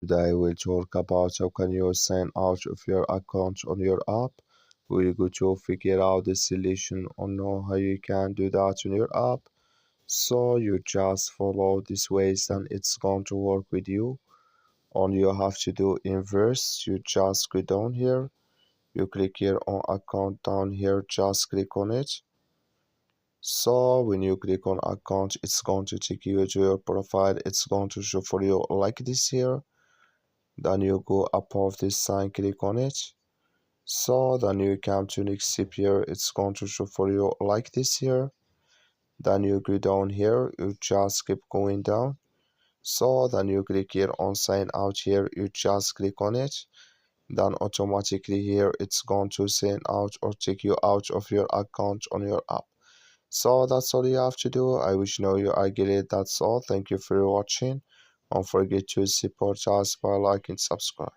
Today we'll talk about how can you sign out of your account on your app. We're going to figure out the solution on how you can do that on your app. So you just follow these ways and it's going to work with you. All you have to do in verse, you just go down here. You click here on account down here, just click on it. So when you click on account, it's going to take you to your profile. It's going to show for you like this here. Then you go above this sign, click on it. So then you come to next step here. It's going to show for you like this here. Then you go down here. You just keep going down. So then you click here on sign out here. You just click on it. Then automatically here it's going to sign out or take you out of your account on your app. So that's all you have to do. I wish you know you are great. That's all. Thank you for watching. Don't forget to support us by liking and subscribe.